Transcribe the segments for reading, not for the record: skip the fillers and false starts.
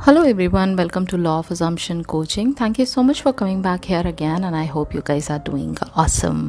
Hello everyone, welcome to Law of Assumption Coaching. Thank you so much for coming back here again and I hope you guys are doing awesome.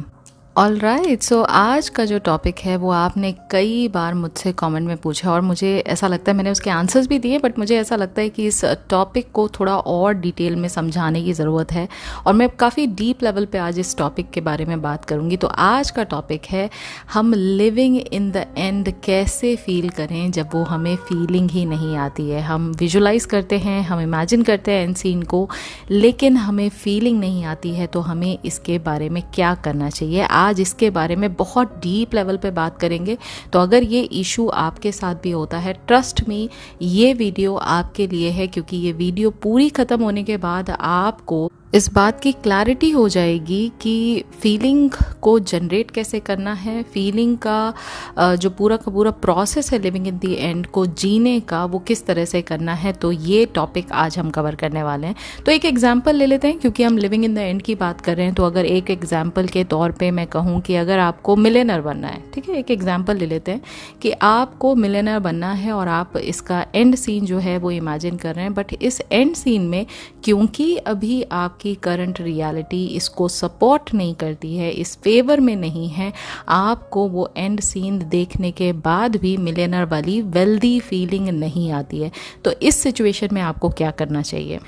Alright so आज का जो topic है वो आपने कई बार मुझसे comment में पूछा और मुझे ऐसा लगता है मैंने उसके आंसर्स भी दिए, बट मुझे ऐसा लगता है कि इस टॉपिक को थोड़ा और डिटेल में समझाने की ज़रूरत है और मैं काफ़ी डीप लेवल पे आज इस टॉपिक के बारे में बात करूँगी। तो आज का टॉपिक है हम लिविंग इन द एंड कैसे फील करें जब वो हमें फीलिंग ही नहीं आती है। हम विजुलाइज करते हैं, हम इमेजिन करते हैं एंड सीन को, लेकिन हमें फीलिंग नहीं आती है। तो हमें इसके बारे में क्या करना चाहिए, आज इसके बारे में बहुत डीप लेवल पे बात करेंगे। तो अगर ये इशू आपके साथ भी होता है, ट्रस्ट मी ये वीडियो आपके लिए है, क्योंकि ये वीडियो पूरी खत्म होने के बाद आपको इस बात की क्लैरिटी हो जाएगी कि फीलिंग को जनरेट कैसे करना है, फीलिंग का जो पूरा का पूरा प्रोसेस है लिविंग इन दी एंड को जीने का, वो किस तरह से करना है। तो ये टॉपिक आज हम कवर करने वाले हैं। तो एक एग्जांपल ले लेते हैं, क्योंकि हम लिविंग इन द एंड की बात कर रहे हैं। तो अगर एक एग्जांपल के तौर पे मैं कहूँ कि अगर आपको मिलियनर बनना है, ठीक है, एक एग्जांपल ले लेते हैं कि आपको मिलियनर बनना है और आप इसका एंड सीन जो है वो इमेजिन कर रहे हैं। बट इस एंड सीन में क्योंकि अभी आपकी करंट रियलिटी इसको सपोर्ट नहीं करती है, इस फेवर में नहीं है, आपको वो एंड सीन देखने के बाद भी मिलियनर वाली वेल्दी फीलिंग नहीं आती है। तो इस सिचुएशन में आपको क्या करना चाहिए?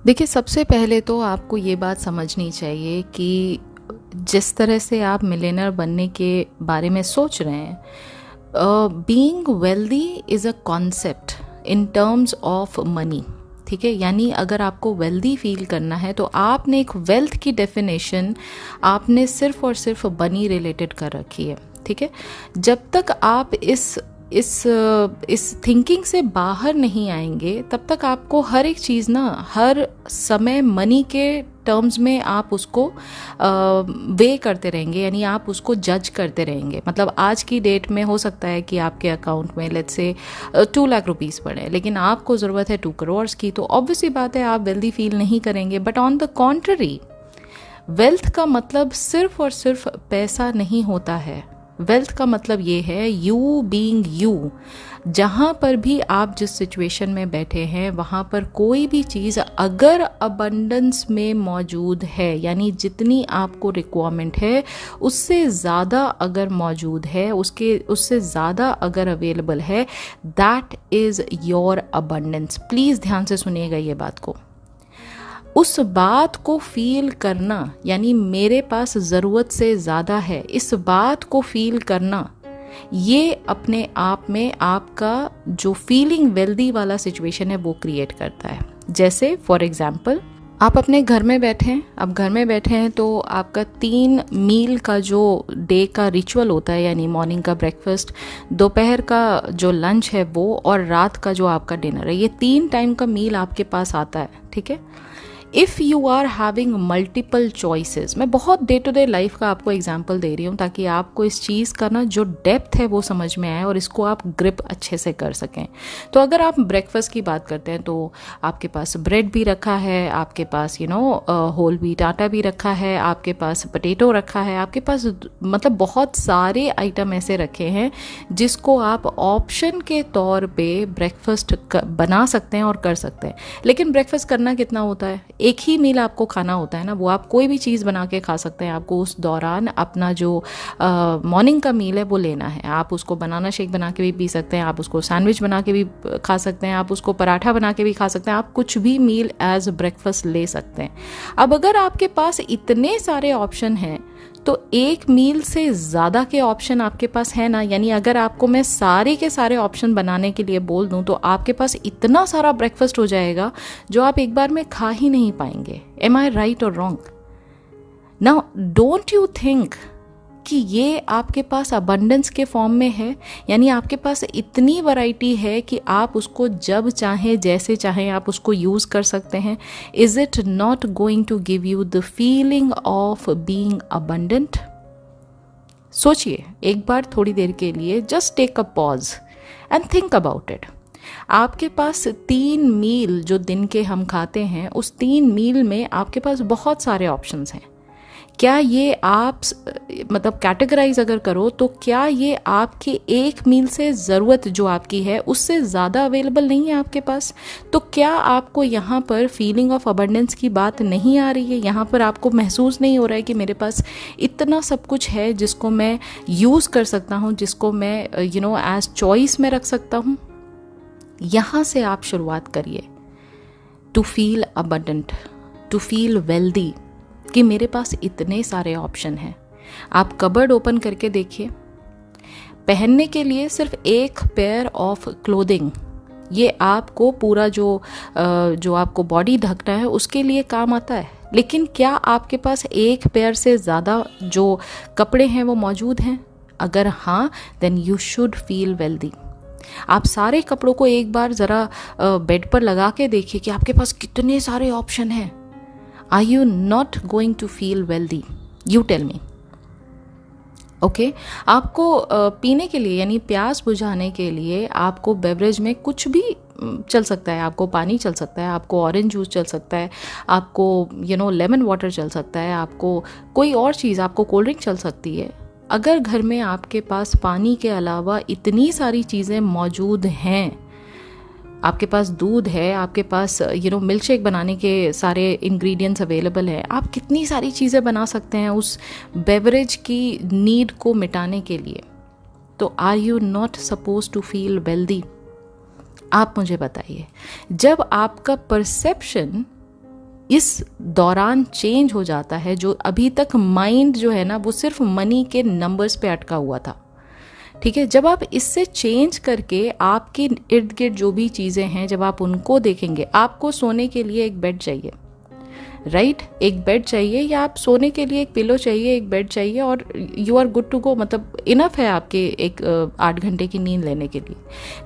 देखिए, सबसे पहले तो आपको ये बात समझनी चाहिए कि जिस तरह से आप मिलियनर बनने के बारे में सोच रहे हैं, being wealthy is a concept in terms of money, ठीक है। यानी अगर आपको वेल्दी फील करना है तो आपने एक वेल्थ की डेफिनेशन आपने सिर्फ और सिर्फ मनी रिलेटेड कर रखी है, ठीक है। जब तक आप इस थिंकिंग से बाहर नहीं आएंगे तब तक आपको हर एक चीज़ ना हर समय मनी के टर्म्स में आप उसको वे करते रहेंगे, यानी आप उसको जज करते रहेंगे। मतलब आज की डेट में हो सकता है कि आपके अकाउंट में लेट्स से 2 लाख रुपीस पड़े, लेकिन आपको ज़रूरत है 2 करोड़ की, तो ऑब्वियसली बात है आप वेल्दी फील नहीं करेंगे। But on the contrary, wealth का मतलब सिर्फ और सिर्फ पैसा नहीं होता है। वेल्थ का मतलब ये है यू बीइंग यू। जहाँ पर भी आप जिस सिचुएशन में बैठे हैं वहाँ पर कोई भी चीज़ अगर अबंडेंस में मौजूद है, यानी जितनी आपको रिक्वायरमेंट है उससे ज़्यादा अगर मौजूद है, उससे ज़्यादा अगर अवेलेबल है, that is your abundance. Please ध्यान से सुनिएगा ये बात को। उस बात को फील करना, यानी मेरे पास ज़रूरत से ज़्यादा है, इस बात को फील करना, ये अपने आप में आपका जो फीलिंग वेल्दी वाला सिचुएशन है वो क्रिएट करता है। जैसे फॉर एग्जांपल, आप अपने घर में बैठे हैं, अब घर में बैठे हैं तो आपका 3 मील का जो डे का रिचुअल होता है, यानी मॉर्निंग का ब्रेकफास्ट, दोपहर का जो लंच है वो, और रात का जो आपका डिनर है, ये 3 टाइम का मील आपके पास आता है, ठीक है। If you are having multiple choices, मैं बहुत डे टू डे लाइफ का आपको एग्जांपल दे रही हूँ ताकि आपको इस चीज़ का ना जो डेप्थ है वो समझ में आए और इसको आप ग्रिप अच्छे से कर सकें। तो अगर आप ब्रेकफास्ट की बात करते हैं तो आपके पास ब्रेड भी रखा है, आपके पास होल व्हीट आटा भी रखा है, आपके पास पोटैटो रखा है, आपके पास मतलब बहुत सारे आइटम ऐसे रखे हैं जिसको आप ऑप्शन के तौर पे ब्रेकफास्ट बना सकते हैं और कर सकते हैं। लेकिन ब्रेकफास्ट करना कितना होता है? एक ही मील आपको खाना होता है ना, वो आप कोई भी चीज़ बना के खा सकते हैं। आपको उस दौरान अपना जो मॉर्निंग का मील है वो लेना है। आप उसको बनाना शेक बना के भी पी सकते हैं, आप उसको सैंडविच बना के भी खा सकते हैं, आप उसको पराठा बना के भी खा सकते हैं, आप कुछ भी मील एज ब्रेकफास्ट ले सकते हैं। अब अगर आपके पास इतने सारे ऑप्शन हैं तो एक मील से ज़्यादा के ऑप्शन आपके पास है ना, यानी अगर आपको मैं सारे के सारे ऑप्शन बनाने के लिए बोल दूं तो आपके पास इतना सारा ब्रेकफास्ट हो जाएगा जो आप एक बार में खा ही नहीं पाएंगे। एम आई राइट और wrong? Now don't you think कि ये आपके पास अबंडेंस के फॉर्म में है, यानी आपके पास इतनी वैरायटी है कि आप उसको जब चाहें जैसे चाहें आप उसको यूज़ कर सकते हैं। Is it not going to give you the feeling of being abundant? सोचिए एक बार थोड़ी देर के लिए, just take a pause and think about it. आपके पास 3 मील जो दिन के हम खाते हैं, उस 3 मील में आपके पास बहुत सारे ऑप्शंस हैं। क्या ये आप मतलब कैटेगराइज अगर करो तो क्या ये आपके एक मील से ज़रूरत जो आपकी है उससे ज़्यादा अवेलेबल नहीं है आपके पास? तो क्या आपको यहाँ पर फीलिंग ऑफ अबंडेंस की बात नहीं आ रही है? यहाँ पर आपको महसूस नहीं हो रहा है कि मेरे पास इतना सब कुछ है जिसको मैं यूज़ कर सकता हूँ, जिसको मैं एज चॉइस में रख सकता हूँ? यहाँ से आप शुरुआत करिए to feel abundant, to feel wealthy, कि मेरे पास इतने सारे ऑप्शन हैं। आप कबर्ड ओपन करके देखिए, पहनने के लिए सिर्फ एक पेयर ऑफ क्लोथिंग, ये आपको पूरा जो आपको बॉडी ढकना है उसके लिए काम आता है। लेकिन क्या आपके पास एक पेयर से ज़्यादा जो कपड़े हैं वो मौजूद हैं? अगर हाँ, then you should feel wealthy. आप सारे कपड़ों को एक बार ज़रा बेड पर लगा के देखिए कि आपके पास कितने सारे ऑप्शन हैं। Are you not going to feel wealthy? You tell me. Okay, आपको पीने के लिए यानी प्यास बुझाने के लिए आपको बेवरेज में कुछ भी चल सकता है। आपको पानी चल सकता है, आपको ऑरेंज जूस चल सकता है, आपको लेमन वाटर चल सकता है, आपको कोई और चीज़, आपको कोल्ड ड्रिंक चल सकती है। अगर घर में आपके पास पानी के अलावा इतनी सारी चीज़ें मौजूद हैं, आपके पास दूध है, आपके पास मिल्क शेक बनाने के सारे इंग्रेडिएंट्स अवेलेबल है, आप कितनी सारी चीज़ें बना सकते हैं उस बेवरेज की नीड को मिटाने के लिए। तो are you not suppose to feel wealthy? आप मुझे बताइए, जब आपका परसेप्शन इस दौरान चेंज हो जाता है, जो अभी तक माइंड जो है ना वो सिर्फ मनी के नंबर्स पे अटका हुआ था, ठीक है, जब आप इससे चेंज करके आपके इर्द गिर्द जो भी चीज़ें हैं जब आप उनको देखेंगे, आपको सोने के लिए एक बेड चाहिए, राइट? एक बेड चाहिए, या आप सोने के लिए एक पिलो चाहिए, एक बेड चाहिए, और you are good to go, मतलब इनफ है आपके एक 8 घंटे की नींद लेने के लिए।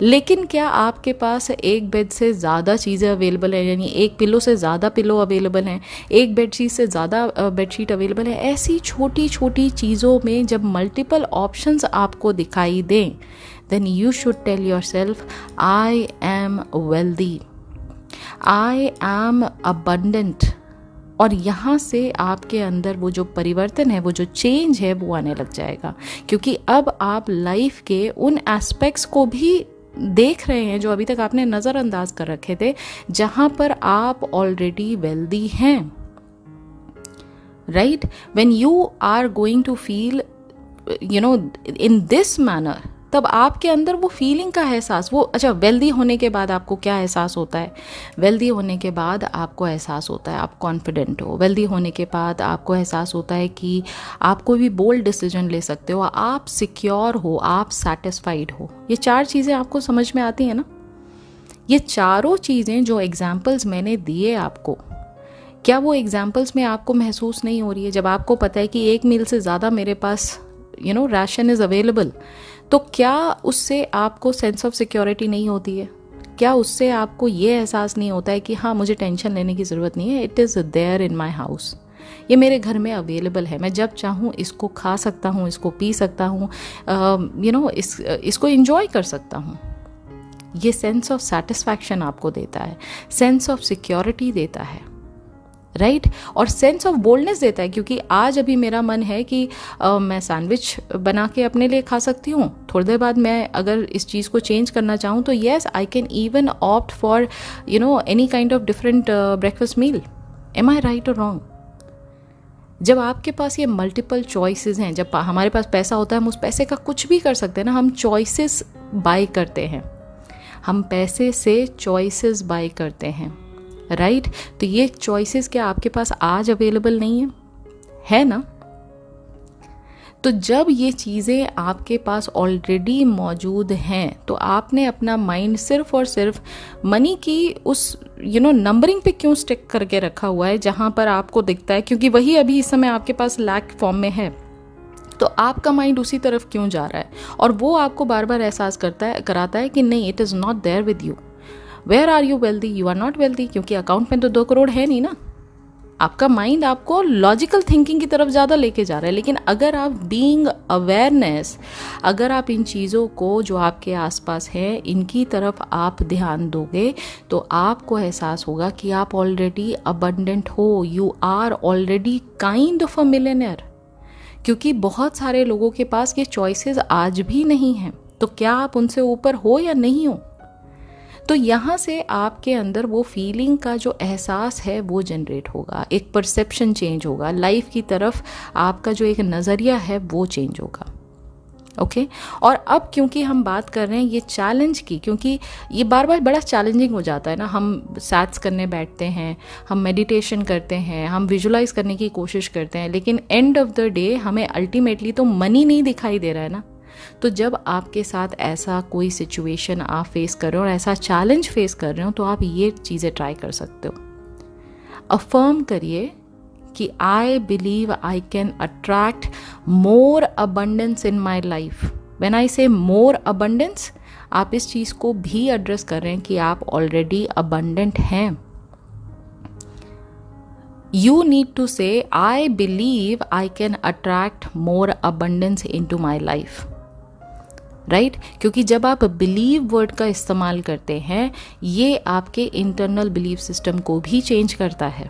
लेकिन क्या आपके पास एक बेड से ज़्यादा चीज़ें अवेलेबल है, यानी एक पिलो से ज़्यादा पिलो अवेलेबल हैं, एक बेडशीट से ज़्यादा बेडशीट अवेलेबल है? ऐसी छोटी छोटी चीज़ों में जब मल्टीपल ऑप्शंस आपको दिखाई दें, then you should tell yourself, I am wealthy, I am abundant. और यहाँ से आपके अंदर वो जो परिवर्तन है, वो जो चेंज है, वो आने लग जाएगा, क्योंकि अब आप लाइफ के उन एस्पेक्ट्स को भी देख रहे हैं जो अभी तक आपने नज़रअंदाज कर रखे थे, जहाँ पर आप ऑलरेडी वेल्दी हैं, right? When you are going to feel in this manner, तब आपके अंदर वो फीलिंग का एहसास, वो अच्छा, वेल्दी होने के बाद आपको क्या एहसास होता है? वेल्दी होने के बाद आपको एहसास होता है आप कॉन्फिडेंट हो। वेल्दी होने के बाद आपको एहसास होता है कि आप कोई भी बोल्ड डिसीजन ले सकते हो, आप सिक्योर हो, आप सेटिस्फाइड हो। ये 4 चीज़ें आपको समझ में आती हैं ना? ये चारों चीज़ें जो एग्जाम्पल्स मैंने दिए आपको, क्या वो एग्जाम्पल्स में आपको महसूस नहीं हो रही है? जब आपको पता है कि एक मील से ज़्यादा मेरे पास राशन इज़ अवेलेबल, तो क्या उससे आपको सेंस ऑफ सिक्योरिटी नहीं होती है? क्या उससे आपको ये एहसास नहीं होता है कि हाँ, मुझे टेंशन लेने की ज़रूरत नहीं है, it is there in my house, ये मेरे घर में अवेलेबल है, मैं जब चाहूँ इसको खा सकता हूँ, इसको पी सकता हूँ, इसको इंजॉय कर सकता हूँ। ये सेंस ऑफ सेटिस्फैक्शन आपको देता है, सेंस ऑफ सिक्योरिटी देता है, राइट? और सेंस ऑफ बोल्डनेस देता है, क्योंकि आज अभी मेरा मन है कि मैं सैंडविच बना के अपने लिए खा सकती हूँ, थोड़ी देर बाद मैं अगर इस चीज़ को चेंज करना चाहूँ तो yes, I can even opt for any kind of different breakfast meal. Am I right और रॉन्ग? जब आपके पास ये मल्टीपल चॉइसेस हैं, जब हमारे पास पैसा होता है, हम उस पैसे का कुछ भी कर सकते हैं ना। हम चॉइसेस बाय करते हैं, हम पैसे से चॉइसेस बाय करते हैं, राइट? तो ये चॉइसेस क्या आपके पास आज अवेलेबल नहीं है ना? तो जब ये चीज़ें आपके पास ऑलरेडी मौजूद हैं, तो आपने अपना माइंड सिर्फ और सिर्फ मनी की उस नंबरिंग पे क्यों स्टिक करके रखा हुआ है, जहाँ पर आपको दिखता है, क्योंकि वही अभी इस समय आपके पास लैक फॉर्म में है, तो आपका माइंड उसी तरफ क्यों जा रहा है? और वो आपको बार बार एहसास कराता है कि नहीं, it is not there with you. Where are you wealthy? You are not wealthy, क्योंकि अकाउंट में तो 2 करोड़ है नहीं ना। आपका माइंड आपको लॉजिकल थिंकिंग की तरफ ज़्यादा लेके जा रहा है। लेकिन अगर आप बीइंग अवेयरनेस, अगर आप इन चीज़ों को जो आपके आसपास हैं इनकी तरफ आप ध्यान दोगे तो आपको एहसास होगा कि आप ऑलरेडी अबंडेंट हो, you are already kind of a millionaire. क्योंकि बहुत सारे लोगों के पास ये चॉइसेस आज भी नहीं हैं, तो क्या आप उनसे ऊपर हो या नहीं हो? तो यहाँ से आपके अंदर वो फीलिंग का जो एहसास है वो जनरेट होगा, एक परसेप्शन चेंज होगा, लाइफ की तरफ आपका जो एक नज़रिया है वो चेंज होगा। ओके और अब क्योंकि हम बात कर रहे हैं ये चैलेंज की, क्योंकि ये बार बार बड़ा चैलेंजिंग हो जाता है ना। हम सैट्स करने बैठते हैं, हम मेडिटेशन करते हैं, हम विजुलाइज करने की कोशिश करते हैं, लेकिन एंड ऑफ द डे हमें अल्टीमेटली तो मनी नहीं दिखाई दे रहा है ना। तो जब आपके साथ ऐसा कोई सिचुएशन आप फेस कर रहे हो और ऐसा चैलेंज फेस कर रहे हो तो आप ये चीज़ें ट्राई कर सकते हो। अफर्म करिए कि I believe I can attract more abundance in my life. When I से मोर अबंडेंस, आप इस चीज़ को भी एड्रेस कर रहे हैं कि आप ऑलरेडी अबंडेंट हैं। You need to say, I believe I can attract more abundance into my life. Right क्योंकि जब आप बिलीव वर्ड का इस्तेमाल करते हैं ये आपके इंटरनल बिलीव सिस्टम को भी चेंज करता है।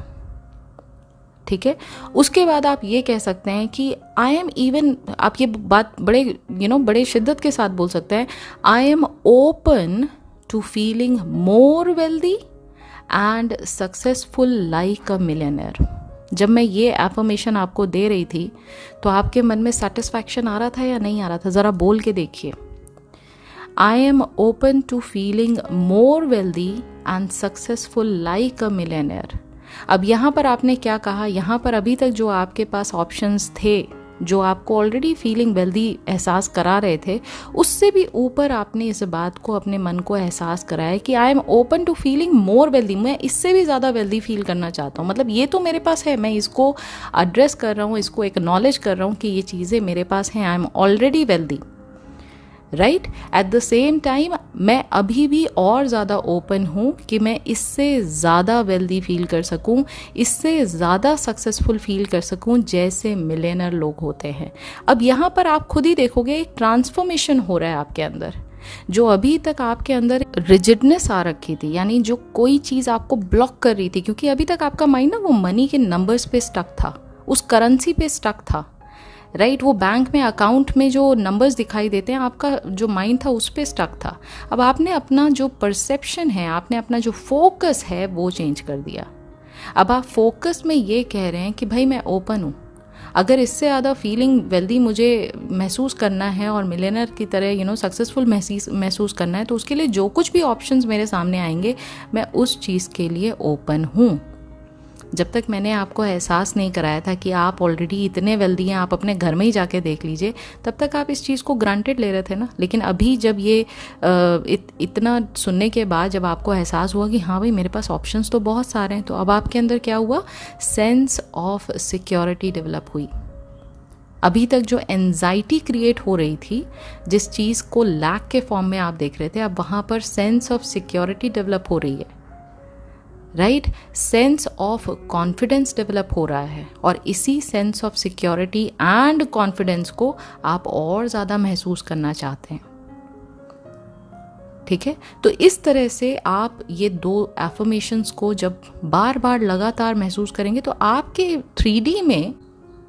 ठीक है, उसके बाद आप ये कह सकते हैं कि आई एम इवन, आप ये बात बड़े बड़े शिद्दत के साथ बोल सकते हैं, I am open to feeling more wealthy and successful like a millionaire. जब मैं ये एफर्मेशन आपको दे रही थी तो आपके मन में सेटिस्फैक्शन आ रहा था या नहीं आ रहा था? ज़रा बोल के देखिए। I am open to feeling more wealthy and successful like a millionaire. अब यहाँ पर आपने क्या कहा? यहाँ पर अभी तक जो आपके पास ऑप्शंस थे, जो आपको ऑलरेडी फीलिंग वेल्दी एहसास करा रहे थे, उससे भी ऊपर आपने इस बात को अपने मन को एहसास कराया कि I am open to feeling more wealthy, मैं इससे भी ज़्यादा वेल्दी फील करना चाहता हूँ। मतलब ये तो मेरे पास है, मैं इसको एड्रेस कर रहा हूँ, इसको एक्नॉलेज कर रहा हूँ कि ये चीज़ें मेरे पास हैं, I am already wealthy. Right, at the same time मैं अभी भी और ज़्यादा ओपन हूँ कि मैं इससे ज़्यादा वेल्दी फील कर सकूँ, इससे ज़्यादा सक्सेसफुल फील कर सकूँ जैसे मिलियनर लोग होते हैं। अब यहाँ पर आप खुद ही देखोगे एक ट्रांसफॉर्मेशन हो रहा है आपके अंदर। जो अभी तक आपके अंदर रिजिडनेस आ रखी थी, यानी जो कोई चीज़ आपको ब्लॉक कर रही थी, क्योंकि अभी तक आपका माइंड ना वो मनी के नंबर्स पे स्टक था, उस करेंसी पे स्टक था। राइट, वो बैंक में अकाउंट में जो नंबर्स दिखाई देते हैं, आपका जो माइंड था उस पर स्टक था। अब आपने अपना जो परसेप्शन है, आपने अपना जो फोकस है वो चेंज कर दिया। अब आप फोकस में ये कह रहे हैं कि भाई मैं ओपन हूँ, अगर इससे ज़्यादा फीलिंग वेल्दी मुझे महसूस करना है और मिलियनर की तरह सक्सेसफुल महसूस करना है, तो उसके लिए जो कुछ भी ऑप्शंस मेरे सामने आएंगे मैं उस चीज़ के लिए ओपन हूँ। जब तक मैंने आपको एहसास नहीं कराया था कि आप ऑलरेडी इतने वेल्दी हैं, आप अपने घर में ही जाके देख लीजिए, तब तक आप इस चीज़ को ग्रांटेड ले रहे थे ना। लेकिन अभी जब ये इतना सुनने के बाद जब आपको एहसास हुआ कि हाँ भाई मेरे पास ऑप्शंस तो बहुत सारे हैं, तो अब आपके अंदर क्या हुआ? सेंस ऑफ सिक्योरिटी डेवलप हुई। अभी तक जो एंजाइटी क्रिएट हो रही थी, जिस चीज़ को लैक के फॉर्म में आप देख रहे थे, अब वहाँ पर सेंस ऑफ सिक्योरिटी डेवलप हो रही है। Right, sense of confidence develop हो रहा है, और इसी sense of security and confidence को आप और ज़्यादा महसूस करना चाहते हैं। ठीक है, तो इस तरह से आप ये दो एफर्मेशंस को जब बार बार लगातार महसूस करेंगे तो आपके 3D में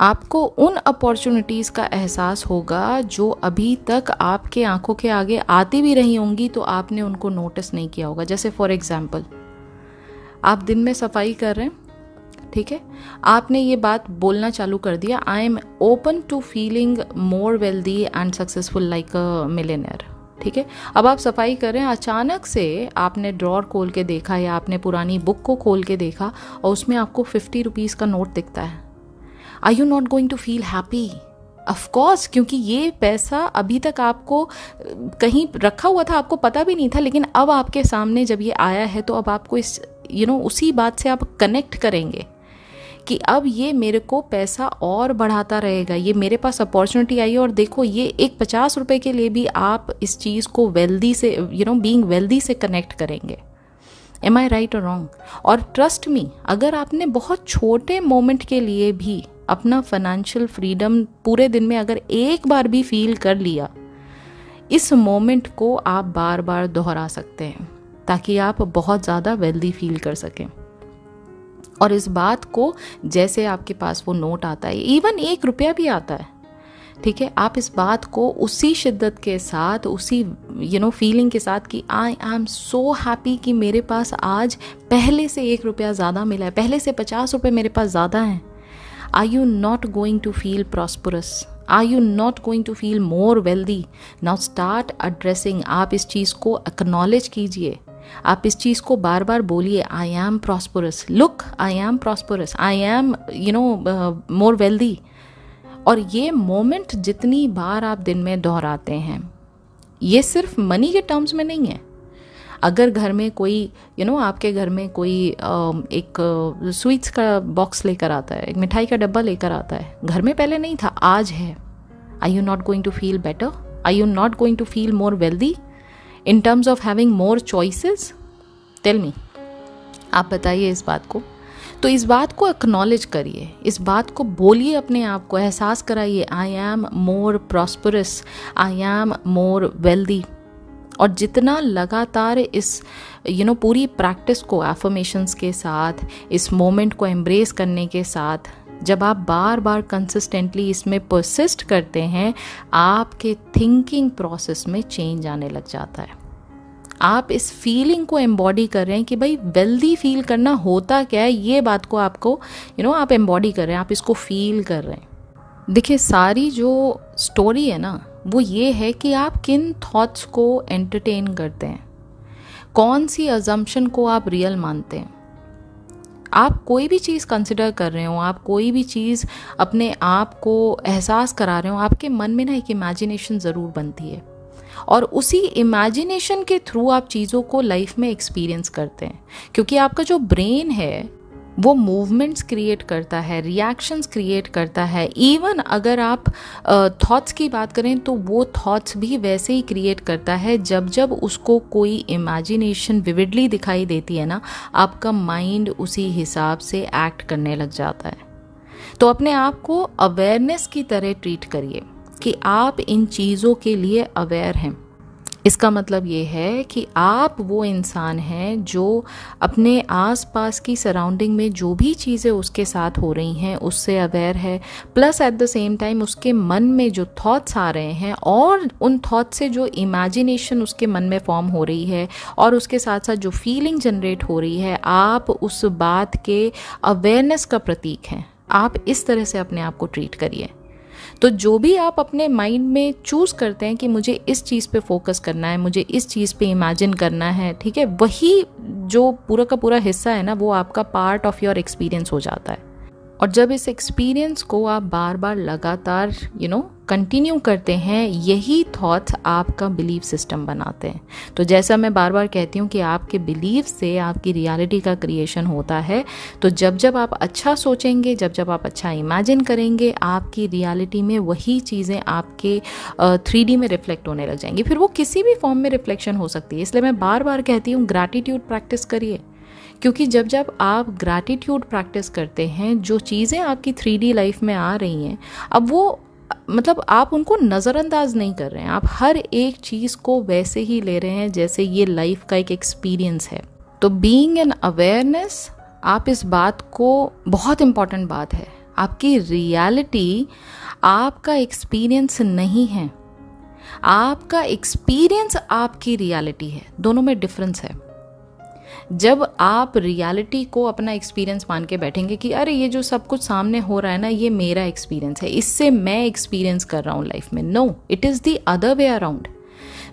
आपको उन अपॉर्चुनिटीज़ का एहसास होगा जो अभी तक आपके आंखों के आगे आती भी रही होंगी तो आपने उनको नोटिस नहीं किया होगा। जैसे फॉर एग्जाम्पल, आप दिन में सफाई कर रहे हैं, ठीक है, आपने ये बात बोलना चालू कर दिया, I am open to feeling more wealthy and successful like a millionaire. ठीक है, अब आप सफाई कर रहे हैं, अचानक से आपने ड्रॉर खोल के देखा या आपने पुरानी बुक को खोल के देखा और उसमें आपको 50 रुपीज़ का नोट दिखता है। Are you not going to feel happy? Of course, क्योंकि ये पैसा अभी तक आपको कहीं रखा हुआ था, आपको पता भी नहीं था, लेकिन अब आपके सामने जब ये आया है तो अब आपको इस उसी बात से आप कनेक्ट करेंगे कि अब ये मेरे को पैसा और बढ़ाता रहेगा, ये मेरे पास अपॉर्चुनिटी आई है। और देखो, ये एक 50 रुपए के लिए भी आप इस चीज़ को वेल्दी से बीइंग वेल्दी से कनेक्ट करेंगे। एम आई राइट और रॉन्ग? और ट्रस्ट मी, अगर आपने बहुत छोटे मोमेंट के लिए भी अपना फाइनेंशियल फ्रीडम पूरे दिन में अगर एक बार भी फील कर लिया, इस मोमेंट को आप बार बार दोहरा सकते हैं ताकि आप बहुत ज़्यादा वेल्दी फील कर सकें। और इस बात को, जैसे आपके पास वो नोट आता है, इवन 1 रुपया भी आता है, ठीक है, आप इस बात को उसी शिद्दत के साथ, उसी फीलिंग के साथ कि आई एम सो हैप्पी कि मेरे पास आज पहले से 1 रुपया ज़्यादा मिला है, पहले से 50 रुपये मेरे पास ज़्यादा हैं। Are you not going to feel prosperous? Are you not going to feel more wealthy? Now start addressing. आप इस चीज़ को एक्नॉलेज कीजिए, आप इस चीज़ को बार बार बोलिए, I am prosperous, look I am prosperous, I am more wealthy. और ये मोमेंट जितनी बार आप दिन में दोहराते हैं, ये सिर्फ मनी के टर्म्स में नहीं है। अगर घर में कोई आपके घर में कोई एक स्वीट्स का बॉक्स लेकर आता है, एक मिठाई का डब्बा लेकर आता है, घर में पहले नहीं था, आज है, are you not going to feel better? Are you not going to feel more wealthy in terms of having more choices? Tell me, आप बताइए इस बात को। तो इस बात को एक्नॉलेज करिए, इस बात को बोलिए, अपने आप को एहसास कराइए, I am more prosperous, I am more wealthy. और जितना लगातार इस पूरी प्रैक्टिस को एफर्मेशंस के साथ, इस मोमेंट को एम्ब्रेस करने के साथ, जब आप बार बार कंसिस्टेंटली इसमें परसिस्ट करते हैं, आपके थिंकिंग प्रोसेस में चेंज आने लग जाता है। आप इस फीलिंग को एम्बॉडी कर रहे हैं कि भाई वेल्दी फील करना होता क्या है, ये बात को आपको आप एम्बॉडी कर रहे हैं, आप इसको फील कर रहे हैं। देखिए, सारी जो स्टोरी है ना, वो ये है कि आप किन थॉट्स को एंटरटेन करते हैं, कौन सी अजम्पशन को आप रियल मानते हैं। आप कोई भी चीज़ कंसिडर कर रहे हो, आप कोई भी चीज़ अपने आप को एहसास करा रहे हो, आपके मन में ना एक इमेजिनेशन ज़रूर बनती है, और उसी इमेजिनेशन के थ्रू आप चीज़ों को लाइफ में एक्सपीरियंस करते हैं। क्योंकि आपका जो ब्रेन है वो मूवमेंट्स क्रिएट करता है, रिएक्शंस क्रिएट करता है। इवन अगर आप थॉट्स की बात करें तो वो थॉट्स भी वैसे ही क्रिएट करता है। जब जब उसको कोई इमेजिनेशन विविडली दिखाई देती है ना, आपका माइंड उसी हिसाब से एक्ट करने लग जाता है। तो अपने आप को अवेयरनेस की तरह ट्रीट करिए कि आप इन चीज़ों के लिए अवेयर हैं। इसका मतलब ये है कि आप वो इंसान हैं जो अपने आसपास की सराउंडिंग में जो भी चीज़ें उसके साथ हो रही हैं उससे अवेयर है, plus at the same time उसके मन में जो थॉट्स आ रहे हैं और उन थॉट्स से जो इमेजिनेशन उसके मन में फॉर्म हो रही है और उसके साथ साथ जो फीलिंग जनरेट हो रही है, आप उस बात के अवेयरनेस का प्रतीक हैं। आप इस तरह से अपने आप को ट्रीट करिए। तो जो भी आप अपने माइंड में चूज़ करते हैं कि मुझे इस चीज़ पे फोकस करना है, मुझे इस चीज़ पे इमेजिन करना है, ठीक है, वही जो पूरा का पूरा हिस्सा है ना, वो आपका पार्ट ऑफ योर एक्सपीरियंस हो जाता है। और जब इस एक्सपीरियंस को आप बार बार लगातार कंटिन्यू करते हैं, यही थॉट्स आपका बिलीफ सिस्टम बनाते हैं। तो जैसा मैं बार बार कहती हूँ कि आपके बिलीफ से आपकी रियलिटी का क्रिएशन होता है। तो जब जब आप अच्छा सोचेंगे, जब जब आप अच्छा इमेजिन करेंगे, आपकी रियलिटी में वही चीज़ें आपके 3D में रिफ्लेक्ट होने लग जाएंगी। फिर वो किसी भी फॉर्म में रिफ्लेक्शन हो सकती है। इसलिए मैं बार बार कहती हूँ ग्रैटिट्यूड प्रैक्टिस करिए, क्योंकि जब जब आप ग्रैटिट्यूड प्रैक्टिस करते हैं, जो चीज़ें आपकी 3D लाइफ में आ रही हैं, अब वो मतलब आप उनको नज़रअंदाज नहीं कर रहे हैं, आप हर एक चीज़ को वैसे ही ले रहे हैं जैसे ये लाइफ का एक एक्सपीरियंस है। तो बीइंग एन अवेयरनेस, आप इस बात को, बहुत इम्पॉर्टेंट बात है, आपकी रियलिटी आपका एक्सपीरियंस नहीं है, आपका एक्सपीरियंस आपकी रियलिटी है। दोनों में डिफरेंस है। जब आप रियलिटी को अपना एक्सपीरियंस मान के बैठेंगे कि अरे ये जो सब कुछ सामने हो रहा है ना, ये मेरा एक्सपीरियंस है, इससे मैं एक्सपीरियंस कर रहा हूँ लाइफ में, no, it is the other way around.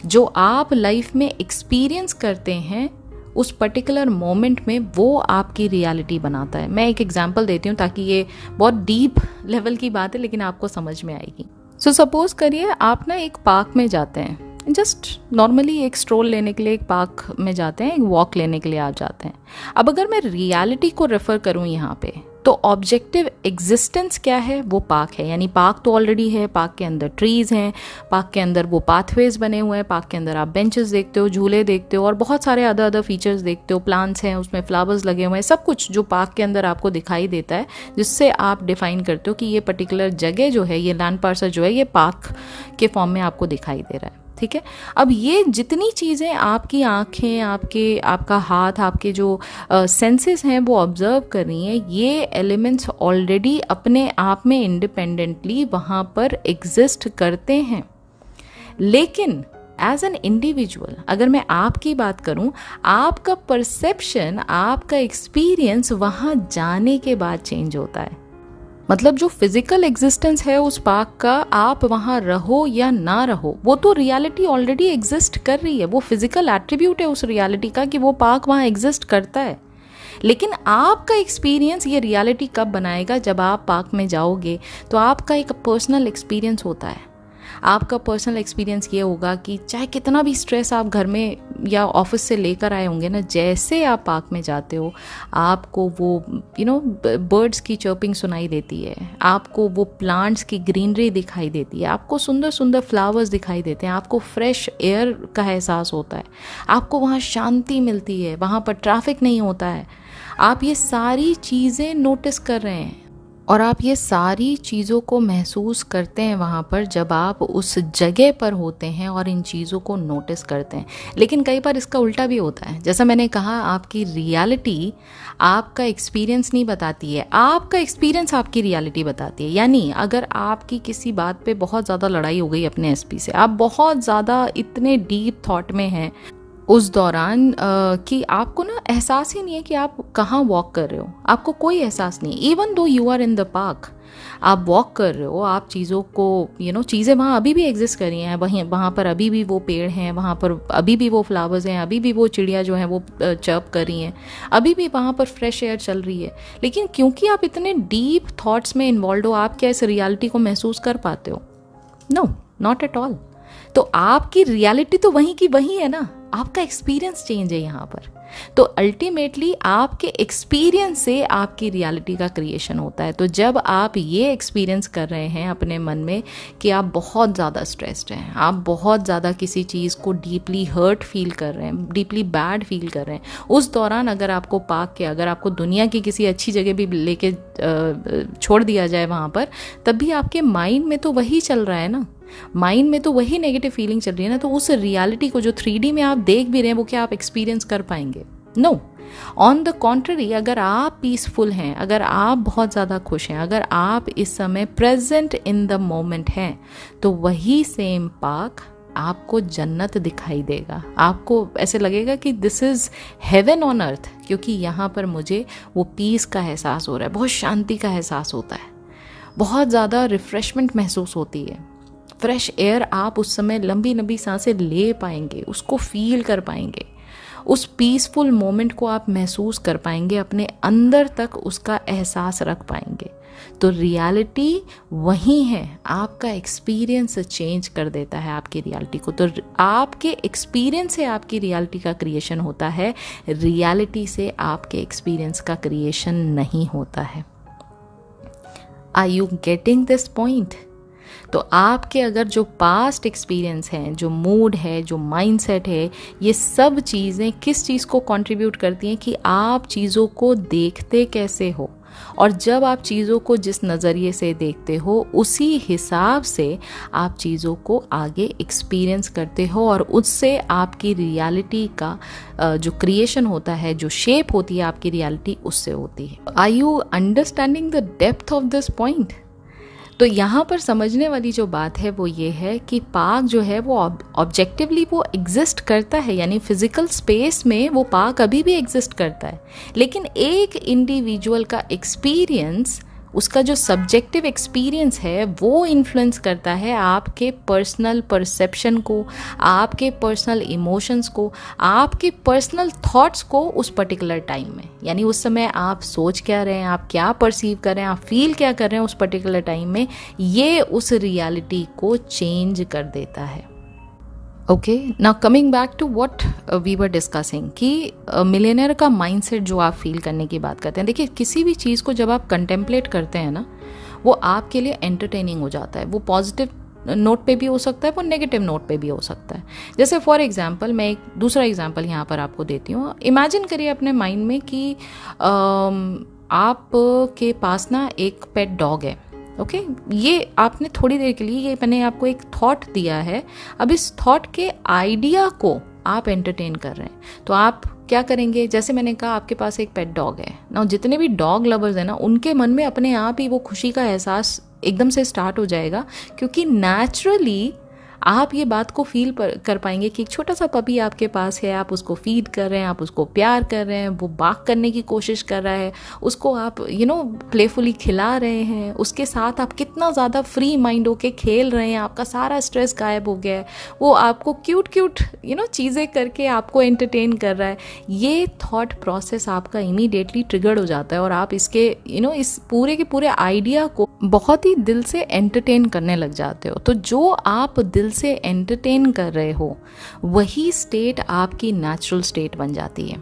जो आप लाइफ में एक्सपीरियंस करते हैं उस पर्टिकुलर मोमेंट में, वो आपकी रियलिटी बनाता है। मैं एक एग्जांपल देती हूँ ताकि ये बहुत डीप लेवल की बात है लेकिन आपको समझ में आएगी। सो सपोज करिए आप ना एक पार्क में जाते हैं, जस्ट नॉर्मली एक स्ट्रोल लेने के लिए एक पार्क में जाते हैं, एक वॉक लेने के लिए आप जाते हैं। अब अगर मैं रियलिटी को रेफ़र करूं यहाँ पे, तो ऑब्जेक्टिव एग्जिस्टेंस क्या है? वो पार्क है, यानी पार्क तो ऑलरेडी है, पार्क के अंदर ट्रीज़ हैं, पार्क के अंदर वो पाथवेज बने हुए हैं, पार्क के अंदर आप बेंचेस देखते हो, झूले देखते हो और बहुत सारे अदर फीचर्स देखते हो, प्लांट्स हैं, उसमें फ्लावर्स लगे हुए हैं, सब कुछ जो पार्क के अंदर आपको दिखाई देता है, जिससे आप डिफाइन करते हो कि ये पर्टिकुलर जगह जो है, ये लैंड पार्सल जो है, ये पार्क के फॉर्म में आपको दिखाई दे रहा है। ठीक है, अब ये जितनी चीज़ें आपकी आँखें, आपका हाथ, आपके जो सेंसेस हैं वो ऑब्जर्व कर रही हैं, ये एलिमेंट्स ऑलरेडी अपने आप में इंडिपेंडेंटली वहाँ पर एग्जिस्ट करते हैं। लेकिन एज एन इंडिविजुअल अगर मैं आपकी बात करूं, आपका परसेप्शन, आपका एक्सपीरियंस वहाँ जाने के बाद चेंज होता है। मतलब जो फिजिकल एग्जिस्टेंस है उस पार्क का, आप वहाँ रहो या ना रहो, वो तो रियलिटी ऑलरेडी एग्जिस्ट कर रही है, वो फिजिकल एट्रीब्यूट है उस रियलिटी का कि वो पार्क वहाँ एग्जिस्ट करता है। लेकिन आपका एक्सपीरियंस ये रियलिटी कब बनाएगा? जब आप पार्क में जाओगे तो आपका एक पर्सनल एक्सपीरियंस होता है। आपका पर्सनल एक्सपीरियंस ये होगा कि चाहे कितना भी स्ट्रेस आप घर में या ऑफिस से लेकर आए होंगे ना, जैसे आप पार्क में जाते हो आपको वो बर्ड्स की चर्पिंग सुनाई देती है, आपको वो प्लांट्स की ग्रीनरी दिखाई देती है, आपको सुंदर सुंदर फ्लावर्स दिखाई देते हैं, आपको फ्रेश एयर का एहसास होता है, आपको वहाँ शांति मिलती है, वहाँ पर ट्रैफिक नहीं होता है। आप ये सारी चीज़ें नोटिस कर रहे हैं और आप ये सारी चीज़ों को महसूस करते हैं वहाँ पर जब आप उस जगह पर होते हैं और इन चीज़ों को नोटिस करते हैं। लेकिन कई बार इसका उल्टा भी होता है। जैसा मैंने कहा, आपकी रियलिटी आपका एक्सपीरियंस नहीं बताती है, आपका एक्सपीरियंस आपकी रियलिटी बताती है। यानी अगर आपकी किसी बात पे बहुत ज़्यादा लड़ाई हो गई अपने एसपी से, आप बहुत ज़्यादा इतने डीप थॉट में हैं उस दौरान कि आपको ना एहसास ही नहीं है कि आप कहाँ वॉक कर रहे हो, आपको कोई एहसास नहीं। Even though you are in the park, आप वॉक कर रहे हो, आप चीज़ों को चीज़ें वहाँ अभी भी एग्जिस्ट कर रही हैं, वहाँ पर अभी भी वो पेड़ हैं, वहाँ पर अभी भी वो फ्लावर्स हैं, अभी भी वो चिड़िया जो हैं वो चर्प कर रही हैं, अभी भी वहाँ पर फ्रेश एयर चल रही है। लेकिन क्योंकि आप इतने डीप थॉट्स में इन्वॉल्व हो, आप क्या इस रियलिटी को महसूस कर पाते हो? No, not at all. तो आपकी रियलिटी तो वहीं की वहीं है ना, आपका एक्सपीरियंस चेंज है यहाँ पर। तो अल्टीमेटली आपके एक्सपीरियंस से आपकी रियलिटी का क्रिएशन होता है। तो जब आप ये एक्सपीरियंस कर रहे हैं अपने मन में कि आप बहुत ज़्यादा स्ट्रेस्ड हैं, आप बहुत ज़्यादा किसी चीज़ को डीपली हर्ट फील कर रहे हैं, डीपली बैड फील कर रहे हैं, उस दौरान अगर आपको पार्क के, अगर आपको दुनिया की किसी अच्छी जगह भी लेके छोड़ दिया जाए वहाँ पर, तब भी आपके माइंड में तो वही चल रहा है ना, माइंड में तो वही नेगेटिव फीलिंग चल रही है ना। तो उस रियलिटी को जो 3D में आप देख भी रहे हैं, वो क्या आप एक्सपीरियंस कर पाएंगे? नो। ऑन द कॉन्ट्ररी, अगर आप पीसफुल हैं, अगर आप बहुत ज़्यादा खुश हैं, अगर आप इस समय प्रेजेंट इन द मोमेंट हैं, तो वही सेम पार्क आपको जन्नत दिखाई देगा। आपको ऐसे लगेगा कि this is heaven on earth, क्योंकि यहाँ पर मुझे वो पीस का एहसास हो रहा है, बहुत शांति का एहसास होता है, बहुत ज़्यादा रिफ्रेशमेंट महसूस होती है। फ्रेश एयर आप उस समय लंबी लंबी सांसें ले पाएंगे, उसको फील कर पाएंगे, उस पीसफुल मोमेंट को आप महसूस कर पाएंगे, अपने अंदर तक उसका एहसास रख पाएंगे। तो रियलिटी वही है, आपका एक्सपीरियंस चेंज कर देता है आपकी रियलिटी को। तो आपके एक्सपीरियंस से आपकी रियलिटी का क्रिएशन होता है, रियलिटी से आपके एक्सपीरियंस का क्रिएशन नहीं होता है। Are you getting this point? तो आपके अगर जो पास्ट एक्सपीरियंस हैं, जो मूड है, जो माइंडसेट है, ये सब चीज़ें किस चीज़ को कंट्रीब्यूट करती हैं कि आप चीज़ों को देखते कैसे हो, और जब आप चीज़ों को जिस नज़रिए से देखते हो उसी हिसाब से आप चीज़ों को आगे एक्सपीरियंस करते हो, और उससे आपकी रियलिटी का जो क्रिएशन होता है, जो शेप होती है आपकी रियलिटी, उससे होती है। Are you understanding the depth of this point? तो यहाँ पर समझने वाली जो बात है वो ये है कि पार्क जो है वो ऑब्जेक्टिवली वो एग्जिस्ट करता है, यानी फिजिकल स्पेस में वो पार्क अभी भी एग्जिस्ट करता है, लेकिन एक इंडिविजुअल का एक्सपीरियंस, उसका जो सब्जेक्टिव एक्सपीरियंस है वो इन्फ्लुएंस करता है आपके पर्सनल परसेप्शन को, आपके पर्सनल इमोशंस को, आपके पर्सनल थॉट्स को उस पर्टिकुलर टाइम में। यानी उस समय आप सोच क्या रहे हैं, आप क्या परसीव कर रहे हैं, आप फील क्या कर रहे हैं उस पर्टिकुलर टाइम में, ये उस रियलिटी को चेंज कर देता है। Okay, now coming back to what we were discussing कि मिलियनर का माइंडसेट जो आप फील करने की बात करते हैं, देखिए किसी भी चीज़ को जब आप कंटेम्पलेट करते हैं ना, वो आपके लिए एंटरटेनिंग हो जाता है। वो पॉजिटिव नोट पे भी हो सकता है, वो नेगेटिव नोट पे भी हो सकता है। जैसे फॉर एग्जांपल, मैं एक दूसरा एग्जांपल यहाँ पर आपको देती हूँ। इमेजिन करिए अपने माइंड में कि आप के पास ना एक पेट डॉग है। ओके, ये आपने थोड़ी देर के लिए, ये मैंने आपको एक थॉट दिया है। अब इस थॉट के आइडिया को आप एंटरटेन कर रहे हैं, तो आप क्या करेंगे? जैसे मैंने कहा, आपके पास एक पेट डॉग है ना, जितने भी डॉग लवर्स हैं ना, उनके मन में अपने आप ही वो खुशी का एहसास एकदम से स्टार्ट हो जाएगा, क्योंकि नेचुरली आप ये बात को फील कर पाएंगे कि एक छोटा सा पपी आपके पास है, आप उसको फीड कर रहे हैं, आप उसको प्यार कर रहे हैं, वो बाक करने की कोशिश कर रहा है, उसको आप प्लेफुली खिला रहे हैं, उसके साथ आप कितना ज़्यादा फ्री माइंड होके खेल रहे हैं, आपका सारा स्ट्रेस गायब हो गया है, वो आपको क्यूट क्यूट चीज़ें करके आपको एंटरटेन कर रहा है। ये थॉट प्रोसेस आपका इमीडिएटली ट्रिगर हो जाता है और आप इसके इस पूरे के पूरे आइडिया को बहुत ही दिल से एंटरटेन करने लग जाते हो। तो जो आप दिल से एंटरटेन कर रहे हो, वही स्टेट आपकी नेचुरल स्टेट बन जाती है।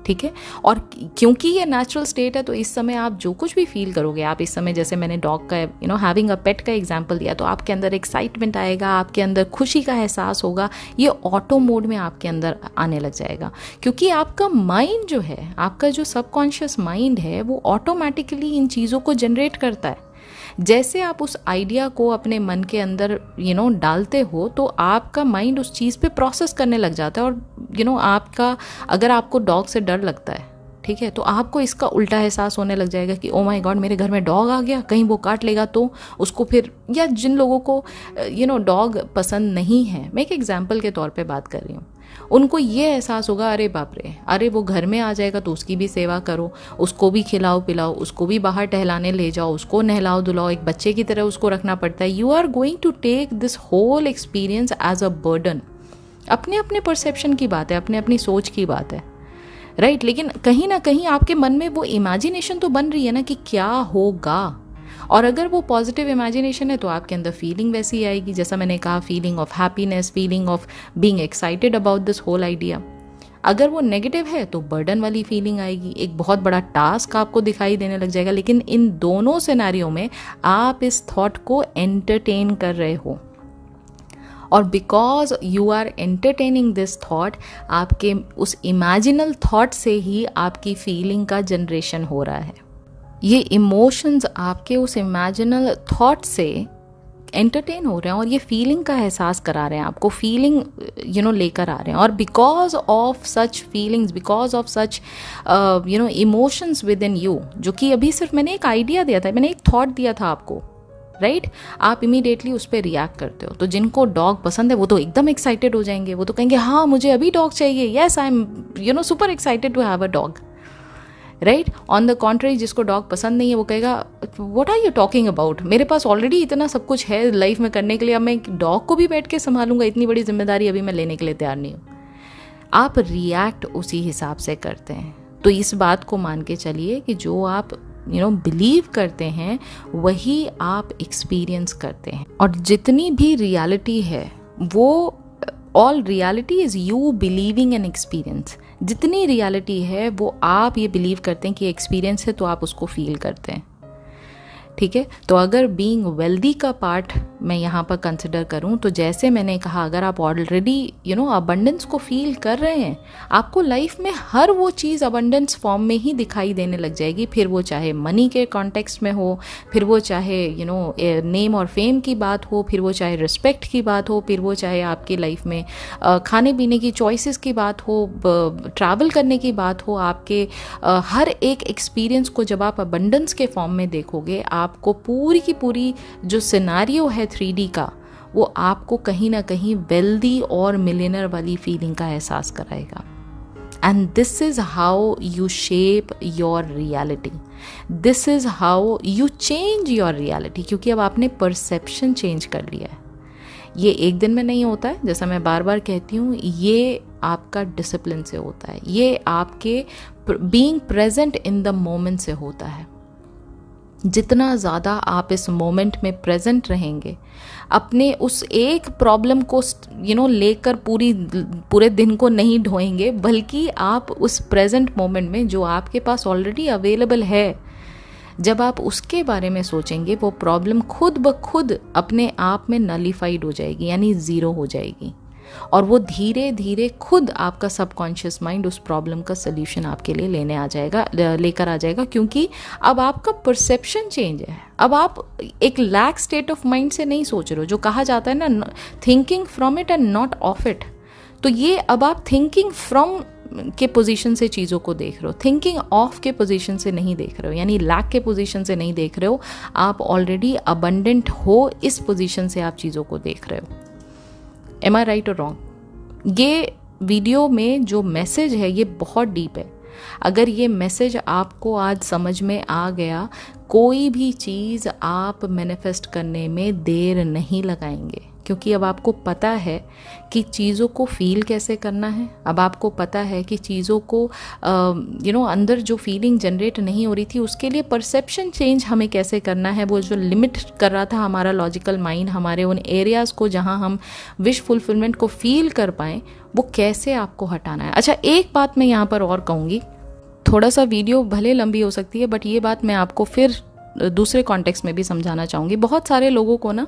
ठीक है, और क्योंकि ये नेचुरल स्टेट है, तो इस समय आप जो कुछ भी फील करोगे, आप इस समय, जैसे मैंने डॉग का हैविंग अ पेट का एग्जांपल दिया, तो आपके अंदर एक्साइटमेंट आएगा, आपके अंदर खुशी का एहसास होगा, ये ऑटो मोड में आपके अंदर आने लग जाएगा, क्योंकि आपका माइंड जो है, आपका जो सबकॉन्शियस माइंड है, वो ऑटोमेटिकली इन चीज़ों को जनरेट करता है। जैसे आप उस आइडिया को अपने मन के अंदर डालते हो, तो आपका माइंड उस चीज़ पे प्रोसेस करने लग जाता है। और आपका, अगर आपको डॉग से डर लगता है, ठीक है, तो आपको इसका उल्टा एहसास होने लग जाएगा कि ओ माय गॉड, मेरे घर में डॉग आ गया, कहीं वो काट लेगा तो उसको फिर, या जिन लोगों को डॉग पसंद नहीं है, मैं एक एग्जाम्पल के तौर पे बात कर रही हूँ, उनको ये एहसास होगा, अरे बाप रे, अरे वो घर में आ जाएगा तो उसकी भी सेवा करो, उसको भी खिलाओ पिलाओ, उसको भी बाहर टहलाने ले जाओ, उसको नहलाओ धुलाओ, एक बच्चे की तरह उसको रखना पड़ता है। You are going to take this whole experience as a burden. अपने अपने परसेप्शन की बात है, अपने अपनी सोच की बात है, राइट। लेकिन कहीं ना कहीं आपके मन में वो इमेजिनेशन तो बन रही है ना कि क्या होगा, और अगर वो पॉजिटिव इमेजिनेशन है तो आपके अंदर फीलिंग वैसी आएगी, जैसा मैंने कहा, feeling of happiness, feeling of being excited about this whole idea. अगर वो नेगेटिव है तो बर्डन वाली फीलिंग आएगी, एक बहुत बड़ा टास्क आपको दिखाई देने लग जाएगा। लेकिन इन दोनों सिनेरियो में आप इस थॉट को एंटरटेन कर रहे हो, और because you are entertaining this thought, आपके उस इमेजिनल थॉट से ही आपकी फीलिंग का जनरेशन हो रहा है। ये इमोशंस आपके उस इमेजिनल थॉट से एंटरटेन हो रहे हैं और ये फीलिंग का एहसास करा रहे हैं आपको, फीलिंग लेकर आ रहे हैं। और because of such feelings, because of such emotions with in you, जो कि अभी सिर्फ मैंने एक आइडिया दिया था, मैंने एक थॉट दिया था आपको, राइट, आप इमीडिएटली उस पर रिएक्ट करते हो। तो जिनको डॉग पसंद है वो तो एकदम एक्साइटेड हो जाएंगे, वो तो कहेंगे हाँ मुझे अभी डॉग चाहिए, yes I am super excited to have a dog, right. On the contrary, जिसको डॉग पसंद नहीं है वो कहेगा what are you talking about, मेरे पास ऑलरेडी इतना सब कुछ है लाइफ में करने के लिए, अब मैं डॉग को भी बैठ के संभालूंगा, इतनी बड़ी जिम्मेदारी अभी मैं लेने के लिए तैयार नहीं हूँ। आप रिएक्ट उसी हिसाब से करते हैं। तो इस बात को मान के चलिए कि जो आप बिलीव करते हैं वही आप एक्सपीरियंस करते हैं, और जितनी भी रियलिटी है वो all reality is you believing an experience. जितनी रियलिटी है वो आप ये बिलीव करते हैं कि एक्सपीरियंस है, तो आप उसको फील करते हैं, ठीक है। तो अगर बीइंग वेल्दी का पार्ट मैं यहाँ पर कंसिडर करूँ, तो जैसे मैंने कहा, अगर आप ऑलरेडी अबंडेंस को फील कर रहे हैं, आपको लाइफ में हर वो चीज़ अबंडेंस फॉर्म में ही दिखाई देने लग जाएगी। फिर वो चाहे मनी के कॉन्टेक्स्ट में हो, फिर वो चाहे नेम और फेम की बात हो, फिर वो चाहे रिस्पेक्ट की बात हो, फिर वो चाहे आपकी लाइफ में खाने पीने की चॉइसेस की बात हो, ट्रैवल करने की बात हो, आपके हर एक एक्सपीरियंस को जब आप अबंडेंस के फॉर्म में देखोगे, आपको पूरी की पूरी जो सिनेरियो है 3D का, वो आपको कहीं ना कहीं वेल्दी और मिलियनर वाली फीलिंग का एहसास कराएगा। And this is how U shape your reality, this is how you change your reality, क्योंकि अब आपने परसेप्शन चेंज कर लिया है। ये एक दिन में नहीं होता है, जैसा मैं बार बार कहती हूँ, ये आपका डिसिप्लिन से होता है, ये आपके being present in the moment से होता है। जितना ज़्यादा आप इस मोमेंट में प्रेजेंट रहेंगे, अपने उस एक प्रॉब्लम को लेकर पूरे दिन को नहीं ढोएंगे, बल्कि आप उस प्रेजेंट मोमेंट में जो आपके पास ऑलरेडी अवेलेबल है, जब आप उसके बारे में सोचेंगे, वो प्रॉब्लम खुद ब खुद अपने आप में नलीफाइड हो जाएगी, यानी ज़ीरो हो जाएगी। और वो धीरे धीरे खुद आपका सबकॉन्शियस माइंड उस प्रॉब्लम का सल्यूशन आपके लिए लेकर आ जाएगा, क्योंकि अब आपका परसेप्शन चेंज है। अब आप एक लैक स्टेट ऑफ माइंड से नहीं सोच रहे हो, जो कहा जाता है ना, thinking from it and not of it. तो ये अब आप थिंकिंग फ्रॉम के पोजीशन से चीज़ों को देख रहे हो, थिंकिंग ऑफ के पोजीशन से नहीं देख रहे हो, यानी लैक के पोजीशन से नहीं देख रहे हो। आप ऑलरेडी अबंडेंट हो, इस पोजीशन से आप चीज़ों को देख रहे हो। एम आई राइट और रॉन्ग? ये वीडियो में जो मैसेज है ये बहुत डीप है। अगर ये मैसेज आपको आज समझ में आ गया, कोई भी चीज़ आप मैनिफेस्ट करने में देर नहीं लगाएंगे, क्योंकि अब आपको पता है कि चीज़ों को फील कैसे करना है। अब आपको पता है कि चीज़ों को अंदर जो फीलिंग जनरेट नहीं हो रही थी, उसके लिए परसेप्शन चेंज हमें कैसे करना है। वो जो लिमिट कर रहा था हमारा लॉजिकल माइंड, हमारे उन एरियाज़ को जहाँ हम विश फुलफिलमेंट को फील कर पाएँ, वो कैसे आपको हटाना है। अच्छा, एक बात मैं यहाँ पर और कहूँगी, थोड़ा सा वीडियो भले लंबी हो सकती है, बट ये बात मैं आपको फिर दूसरे कॉन्टेक्स्ट में भी समझाना चाहूँगी। बहुत सारे लोगों को ना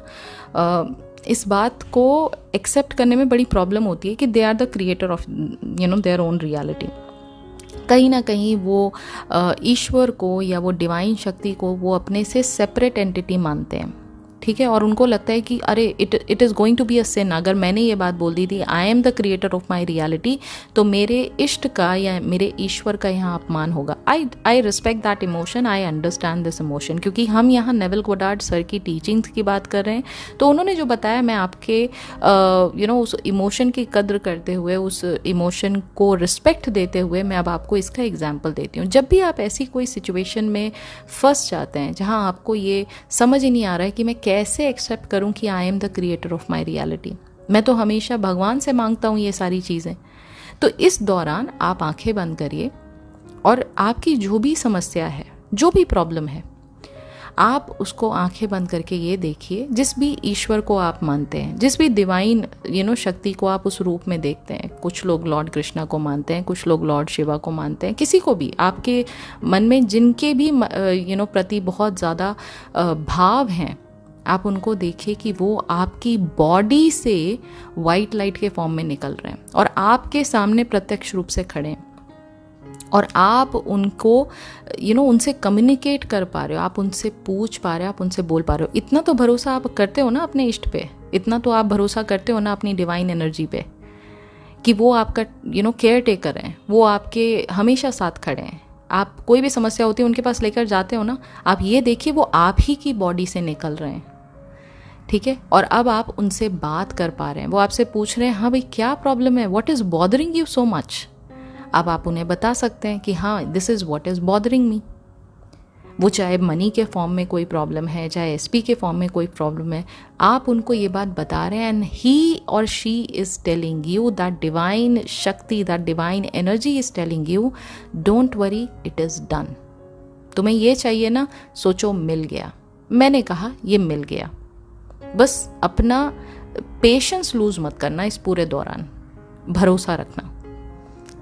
इस बात को एक्सेप्ट करने में बड़ी प्रॉब्लम होती है कि they are the creator of their own reality. कहीं ना कहीं वो ईश्वर को या वो डिवाइन शक्ति को वो अपने से सेपरेट एंटिटी मानते हैं, ठीक है। और उनको लगता है कि अरे it is going to be a sin, अगर मैंने ये बात बोल दी थी I am the creator of my reality, तो मेरे इष्ट का या मेरे ईश्वर का यहाँ अपमान होगा। I respect that emotion, I understand this emotion, क्योंकि हम यहाँ नेविल गोडार्ड सर की टीचिंग्स की बात कर रहे हैं। तो उन्होंने जो बताया, मैं आपके उस इमोशन की कद्र करते हुए, उस इमोशन को रिस्पेक्ट देते हुए मैं अब आपको इसका एग्जाम्पल देती हूँ। जब भी आप ऐसी कोई सिचुएशन में फंस जाते हैं जहाँ आपको ये समझ ही नहीं आ रहा है कि मैं कैसे एक्सेप्ट करूं कि I am the creator of my reality, मैं तो हमेशा भगवान से मांगता हूं ये सारी चीज़ें, तो इस दौरान आप आंखें बंद करिए और आपकी जो भी समस्या है, जो भी प्रॉब्लम है, आप उसको आंखें बंद करके ये देखिए, जिस भी ईश्वर को आप मानते हैं, जिस भी डिवाइन शक्ति को आप उस रूप में देखते हैं। कुछ लोग लॉर्ड कृष्णा को मानते हैं, कुछ लोग लॉर्ड शिवा को मानते हैं, किसी को भी आपके मन में जिनके भी प्रति बहुत ज़्यादा भाव हैं, आप उनको देखिए कि वो आपकी बॉडी से वाइट लाइट के फॉर्म में निकल रहे हैं और आपके सामने प्रत्यक्ष रूप से खड़े हैं, और आप उनको उनसे कम्युनिकेट कर पा रहे हो, आप उनसे पूछ पा रहे हो, आप उनसे बोल पा रहे हो। इतना तो भरोसा आप करते हो ना अपने इष्ट पे, इतना तो आप भरोसा करते हो ना अपनी डिवाइन एनर्जी पे, कि वो आपका केयर टेकर हैं, वो आपके हमेशा साथ खड़े हैं। आप कोई भी समस्या होती है उनके पास लेकर जाते हो ना, आप ये देखिए वो आप ही की बॉडी से निकल रहे हैं, ठीक है। और अब आप उनसे बात कर पा रहे हैं, वो आपसे पूछ रहे हैं, हाँ भाई क्या प्रॉब्लम है, what is bothering you so much. अब आप उन्हें बता सकते हैं कि हाँ this is what is bothering me. वो चाहे मनी के फॉर्म में कोई प्रॉब्लम है, चाहे एसपी के फॉर्म में कोई प्रॉब्लम है, आप उनको ये बात बता रहे हैं, एंड ही और she is telling you, that divine shakti, that divine energy is telling you, don't worry, it is done. तुम्हें ये चाहिए ना, सोचो मिल गया। मैंने कहा ये मिल गया। बस अपना पेशेंस लूज मत करना, इस पूरे दौरान भरोसा रखना।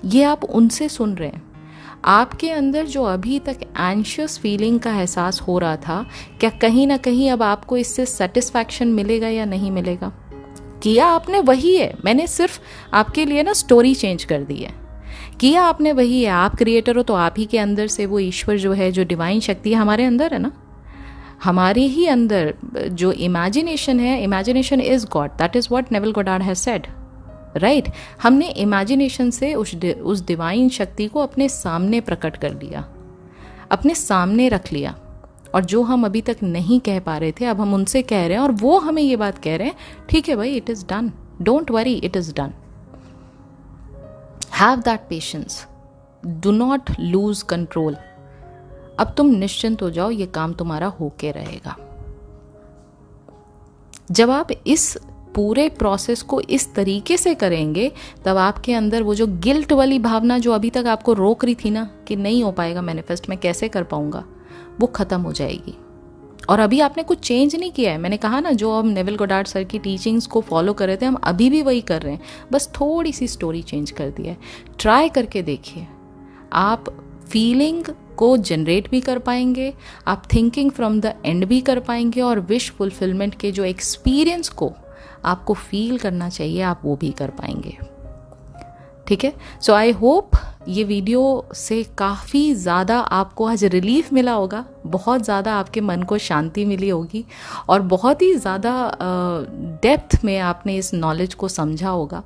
ये आप उनसे सुन रहे हैं। आपके अंदर जो अभी तक एंशियस फीलिंग का एहसास हो रहा था, क्या कहीं ना कहीं अब आपको इससे सेटिस्फैक्शन मिलेगा या नहीं मिलेगा? किया आपने वही है, मैंने सिर्फ आपके लिए ना स्टोरी चेंज कर दी है। किया आपने वही है, आप क्रिएटर हो तो आप ही के अंदर से वो ईश्वर जो है, जो डिवाइन शक्ति है, हमारे अंदर है ना, हमारे ही अंदर जो इमेजिनेशन है, imagination is God, that is what Neville Goddard has said, right. हमने इमेजिनेशन से उस डिवाइन शक्ति को अपने सामने प्रकट कर लिया, अपने सामने रख लिया, और जो हम अभी तक नहीं कह पा रहे थे अब हम उनसे कह रहे हैं, और वो हमें ये बात कह रहे हैं, ठीक है भाई, it is done, don't worry, it is done. Have that patience, do not lose control. अब तुम निश्चिंत हो जाओ, ये काम तुम्हारा होके रहेगा। जब आप इस पूरे प्रोसेस को इस तरीके से करेंगे, तब आपके अंदर वो जो गिल्ट वाली भावना जो अभी तक आपको रोक रही थी ना कि नहीं हो पाएगा मैनिफेस्ट, मैं कैसे कर पाऊंगा, वो ख़त्म हो जाएगी। और अभी आपने कुछ चेंज नहीं किया है। मैंने कहा ना, जो हम नेविल गोडार्ड सर की टीचिंग्स को फॉलो कर रहे थे, हम अभी भी वही कर रहे हैं, बस थोड़ी सी स्टोरी चेंज कर दी है। ट्राई करके देखिए, आप फीलिंग को जनरेट भी कर पाएंगे, आप थिंकिंग फ्रॉम द एंड भी कर पाएंगे, और विश फुलफिलमेंट के जो एक्सपीरियंस को आपको फील करना चाहिए आप वो भी कर पाएंगे। ठीक है, सो आई होप ये वीडियो से काफ़ी ज़्यादा आपको आज रिलीफ मिला होगा, बहुत ज़्यादा आपके मन को शांति मिली होगी, और बहुत ही ज़्यादा डेप्थ में आपने इस नॉलेज को समझा होगा,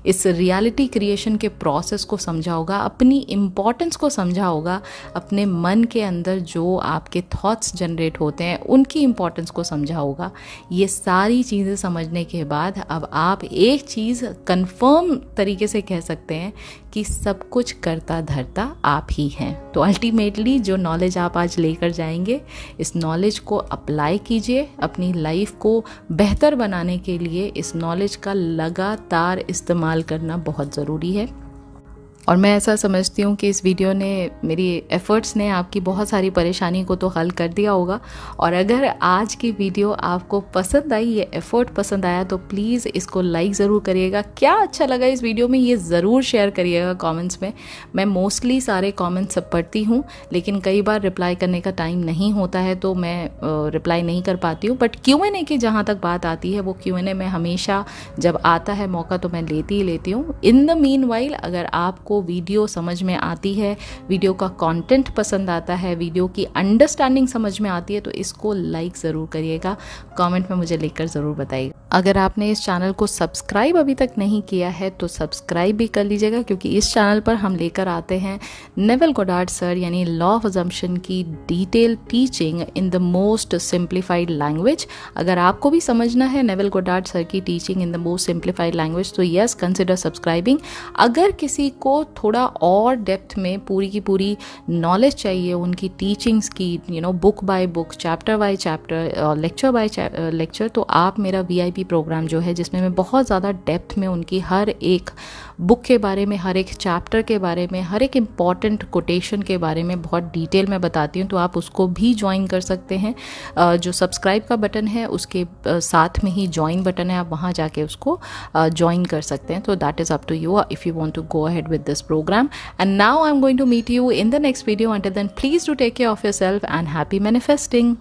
इस रियलिटी क्रिएशन के प्रोसेस को समझा होगा, अपनी इम्पॉर्टेंस को समझा होगा, अपने मन के अंदर जो आपके थॉट्स जनरेट होते हैं उनकी इम्पॉर्टेंस को समझा होगा। ये सारी चीज़ें समझने के बाद अब आप एक चीज़ कंफर्म तरीके से कह सकते हैं कि सब कुछ करता धरता आप ही हैं। तो अल्टीमेटली जो नॉलेज आप आज लेकर जाएंगे, इस नॉलेज को अप्लाई कीजिए अपनी लाइफ को बेहतर बनाने के लिए। इस नॉलेज का लगातार इस्तेमाल करना बहुत ज़रूरी है। और मैं ऐसा समझती हूँ कि इस वीडियो ने, मेरी एफ़र्ट्स ने आपकी बहुत सारी परेशानी को तो हल कर दिया होगा। और अगर आज की वीडियो आपको पसंद आई, ये एफ़र्ट पसंद आया, तो प्लीज़ इसको लाइक ज़रूर करिएगा। क्या अच्छा लगा इस वीडियो में ये ज़रूर शेयर करिएगा कमेंट्स में। मैं मोस्टली सारे कमेंट्स सब पढ़ती हूँ, लेकिन कई बार रिप्लाई करने का टाइम नहीं होता है तो मैं रिप्लाई नहीं कर पाती हूँ। बट Q&A की जहाँ तक बात आती है, वो Q&A में हमेशा जब आता है मौका तो मैं लेती ही लेती हूँ। इन द मीन वाइल, अगर आपको वीडियो समझ में आती है, वीडियो का कंटेंट पसंद आता है, वीडियो की अंडरस्टैंडिंग समझ में आती है, तो इसको लाइक ज़रूर करिएगा, कमेंट में मुझे लिखकर ज़रूर बताइएगा। अगर आपने इस चैनल को सब्सक्राइब अभी तक नहीं किया है तो सब्सक्राइब भी कर लीजिएगा, क्योंकि इस चैनल पर हम लेकर आते हैं नेविल गोडार्ड सर यानी लॉ ऑफ अजम्पशन की detail teaching in the most simplified language. अगर आपको भी समझना है नेविल गोडार्ड सर की teaching in the most simplified language, तो यस, कंसिडर सब्सक्राइबिंग। अगर किसी को थोड़ा और डेप्थ में पूरी की पूरी नॉलेज चाहिए उनकी टीचिंग्स की, book by book, chapter by chapter, lecture by lecture, तो आप मेरा VIP प्रोग्राम जो है, जिसमें मैं बहुत ज़्यादा डेप्थ में उनकी हर एक बुक के बारे में, हर एक चैप्टर के बारे में, हर एक इम्पॉर्टेंट कोटेशन के बारे में बहुत डिटेल में बताती हूँ, तो आप उसको भी ज्वाइन कर सकते हैं। जो सब्सक्राइब का बटन है उसके साथ में ही ज्वाइन बटन है, आप वहाँ जाके उसको ज्वाइन कर सकते हैं। तो that is up to you if you want to go ahead with this program. And now I'm going to meet you in the next video. Until then, please do take care of yourself and happy manifesting.